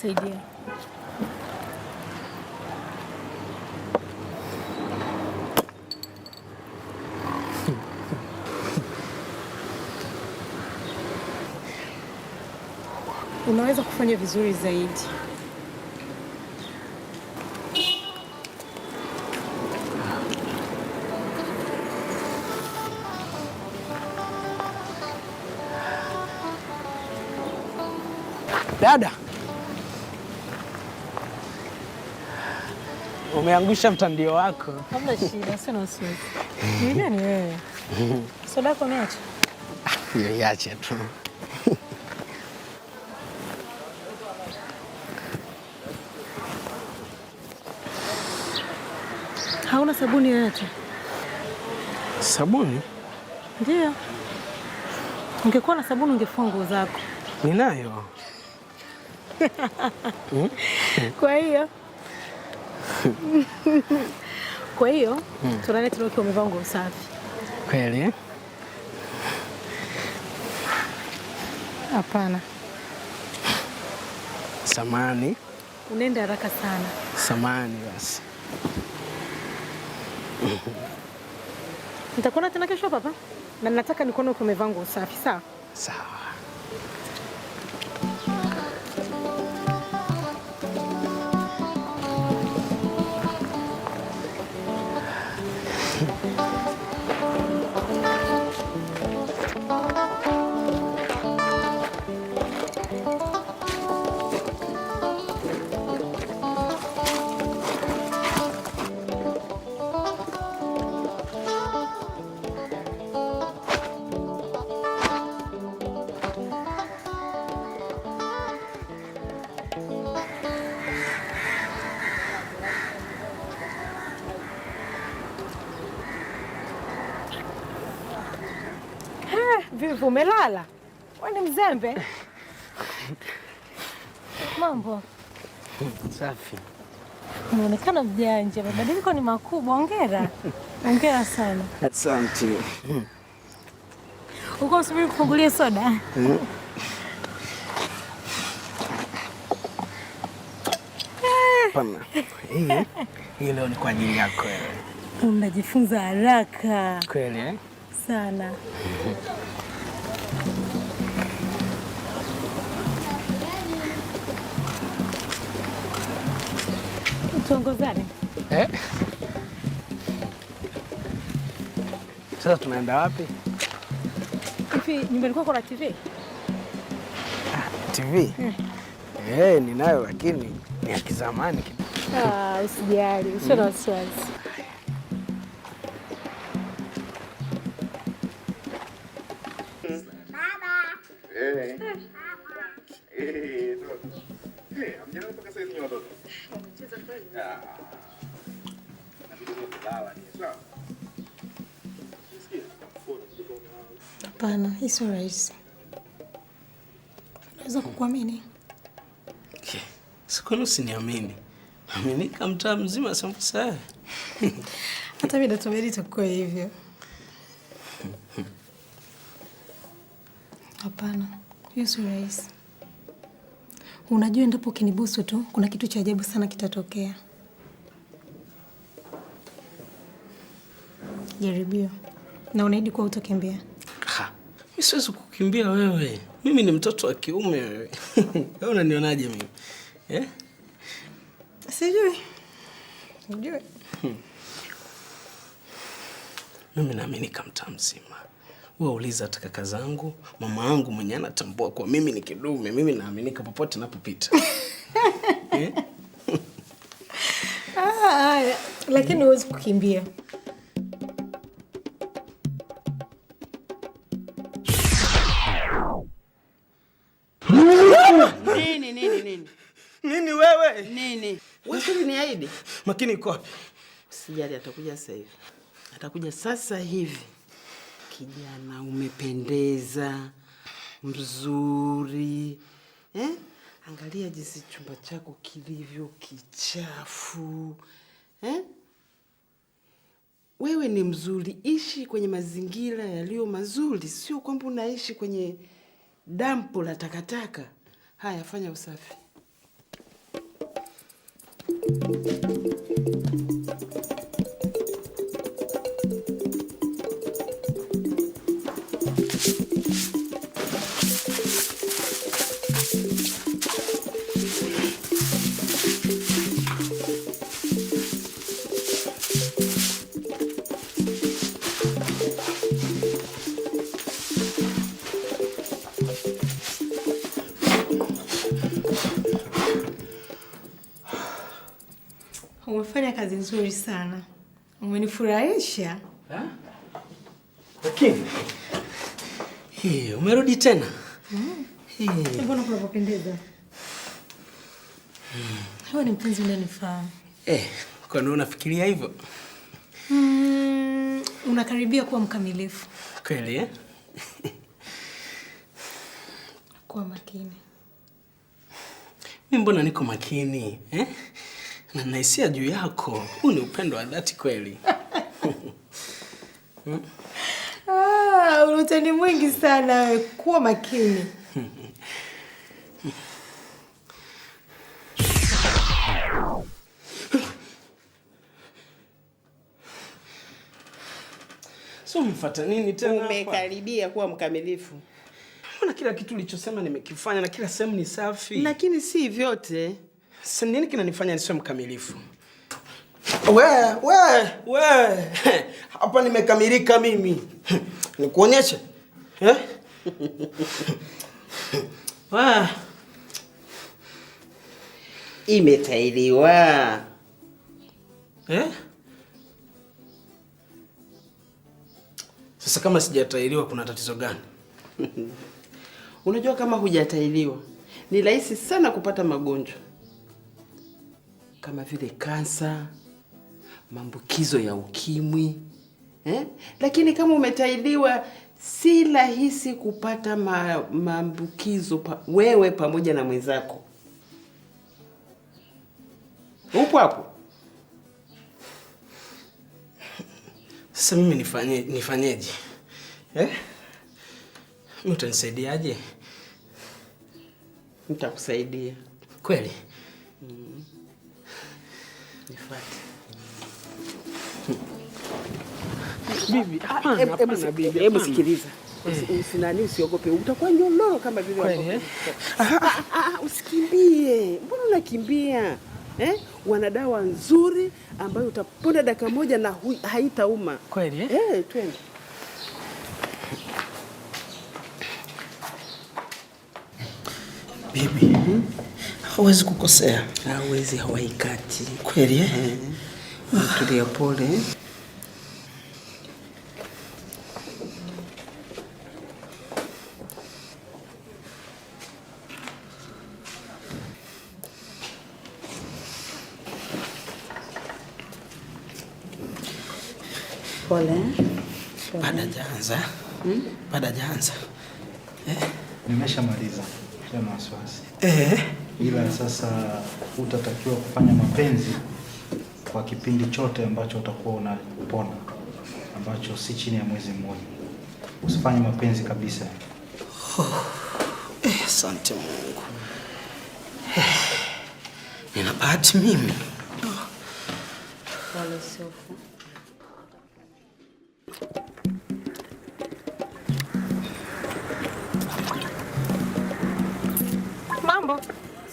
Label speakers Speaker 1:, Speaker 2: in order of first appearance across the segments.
Speaker 1: nisaidie. Unaweza kufanya vizuri zaidi.
Speaker 2: Dada, umeangusha mtandio wako.
Speaker 1: Hamna shida, sina wasiwasi. Ni nani wewe? Soda yako niache.
Speaker 2: Iache tu.
Speaker 1: Hauna sabuni yoyote?
Speaker 2: Sabuni?
Speaker 1: Ndio. Ungekuwa na sabuni ungefua nguo zako.
Speaker 2: Ninayo.
Speaker 1: Kwa hiyo tunaleta leo umevaa nguo safi.
Speaker 2: Kweli?
Speaker 1: Hapana.
Speaker 2: Samani.
Speaker 1: Unaenda haraka sana.
Speaker 2: Samani basi.
Speaker 1: Nitakuona tena kesho papa. Na nataka nikuone uko umevaa nguo safi, sawa?
Speaker 2: Sawa.
Speaker 1: Vipi umelala? Wewe ni mzembe. Mambo
Speaker 2: Safi.
Speaker 1: unaonekana mjanja, mabadiliko ni makubwa. Hongera. Hongera sana.
Speaker 2: Asante.
Speaker 1: Uko usubiri kufungulia soda?
Speaker 2: Pana. Hii leo ni kwa ajili yako wewe.
Speaker 1: Unajifunza haraka.
Speaker 2: Kweli eh?
Speaker 1: Sana. Tuongozane.
Speaker 2: Sasa tunaenda wapi?
Speaker 1: Hivi nyumbani kwako kuna TV?
Speaker 2: TV? Ninayo lakini ni ya kizamani kidogo.
Speaker 1: Usijali, usio na wasiwasi. Hapana, hii sio rahisi. Naweza kukuamini?
Speaker 2: Siku usiniamini. Aminika mtaa mzima sambusa.
Speaker 1: Hata mimi natumai itakuwa hivyo. Hapana, hiyo sio rahisi. Unajua endapo ukinibusu tu, kuna kitu cha ajabu sana kitatokea. Jaribio. Na unaahidi kuwa utakimbia?
Speaker 2: Mimi siwezi kukimbia wewe. Mimi ni mtoto wa kiume wewe. Wewe unanionaje mimi?
Speaker 1: Sijui. Unajua?
Speaker 2: Mimi naamini kama mtaa mzima. Wewe uliza hata kaka zangu, mama yangu mwenyewe anatambua kwa mimi ni kidume. Mimi naaminika popote ninapopita.
Speaker 1: Lakini huwezi kukimbia.
Speaker 2: Nini wewe?
Speaker 3: Nini? Wewe ni Aidi?
Speaker 2: Makini iko wapi?
Speaker 3: Sijali, atakuja sasa hivi. Atakuja sasa hivi. Kijana umependeza, mzuri. Angalia jinsi chumba chako kilivyo kichafu. Wewe ni mzuri, ishi kwenye mazingira yaliyo mazuri, sio kwamba unaishi kwenye dampo la takataka. Haya, fanya usafi.
Speaker 1: Umefanya kazi nzuri sana. Umenifurahisha.
Speaker 2: Lakini umerudi tena?
Speaker 1: Mbona kunapendeza? Hawa ni mpenzi unanifaa.
Speaker 2: Kwa nini unafikiria hivyo?
Speaker 1: Unakaribia kuwa mkamilifu.
Speaker 2: Kweli
Speaker 1: Kuwa makini.
Speaker 2: Mimi mbona niko makini, Na nahisia juu yako. Huu ni upendo wa dhati kweli.
Speaker 1: Unatani mwingi sana. Kuwa makini.
Speaker 2: So umefuata nini tena hapa?
Speaker 3: Umekaribia kuwa mkamilifu.
Speaker 2: Mbona kila kitu ulichosema nimekifanya na kila sehemu ni safi?
Speaker 3: Lakini si vyote.
Speaker 2: Sasa nini kinanifanya nisiwe mkamilifu? We. Hapa nimekamilika mimi. Nikuonyeshe?
Speaker 3: Imetailiwa.
Speaker 2: Sasa kama sijatailiwa kuna tatizo gani?
Speaker 3: Unajua kama hujatailiwa ni rahisi sana kupata magonjwa kama vile kansa, maambukizo ya ukimwi. Lakini kama umetailiwa si rahisi kupata maambukizo wewe pamoja na mwenzako. Upo hapo?
Speaker 2: Sasa mimi nifanyeje? Mimi utanisaidiaje?
Speaker 3: Nitakusaidia.
Speaker 2: Kweli?
Speaker 3: Nifuate.
Speaker 2: Bibi, hapana bibi.
Speaker 3: Hebu sikiliza. Usinani usiogope. Utakuwa nyololo kama vile
Speaker 2: kweli.
Speaker 3: Usikimbie. Mbona unakimbia? Wana dawa nzuri ambayo utapona dakika moja na haitauma.
Speaker 2: Kweli?
Speaker 3: Twende.
Speaker 2: Bibi, hawezi kukosea.
Speaker 3: Hawezi, hawaikati.
Speaker 2: Kweli?
Speaker 3: Tulia pole. Pole.
Speaker 2: Baada jaanza.
Speaker 4: Nimeshamaliza. Sina wasiwasi. Ila sasa utatakiwa kufanya mapenzi kwa kipindi chote ambacho utakuwa unapona, ambacho si chini ya mwezi mmoja. Usifanye mapenzi kabisa.
Speaker 2: Asante Mungu. Nina bahati mimi.
Speaker 3: Pole Sofu.
Speaker 1: Mambo.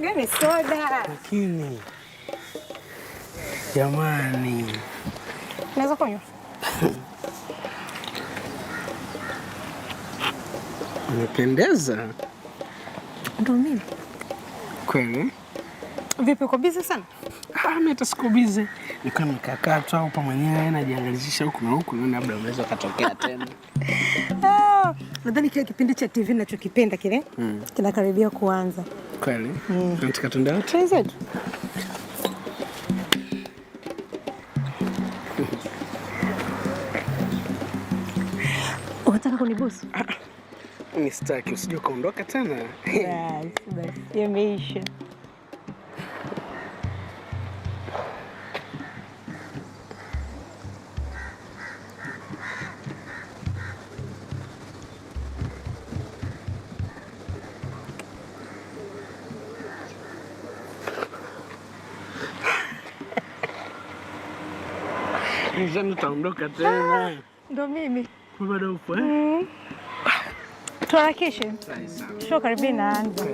Speaker 1: Gani soda?
Speaker 2: Lakini jamani.
Speaker 1: Naweza kunywa?
Speaker 2: Umependeza.
Speaker 1: Ndio mimi.
Speaker 2: Kweli?
Speaker 1: Vipi, uko busy sana?
Speaker 2: Mimi hata siko busy. Nikawa nikakaa tu hapo mwenyewe najiangalisha huku na huku, na labda unaweza katokea tena.
Speaker 1: Nadhani kile kipindi cha TV ninachokipenda kile kinakaribia kuanza.
Speaker 2: Kweli? Nataka tuende wote.
Speaker 1: Tuanze tu. Unataka kunibusu?
Speaker 2: Mimi sitaki, usije kaondoka tena.
Speaker 1: Basi yameisha.
Speaker 2: Nishani utaondoka tena.
Speaker 1: Ndo mimi.
Speaker 2: Bado upo eh?
Speaker 1: Tuharakishe. Show karibia inaanza.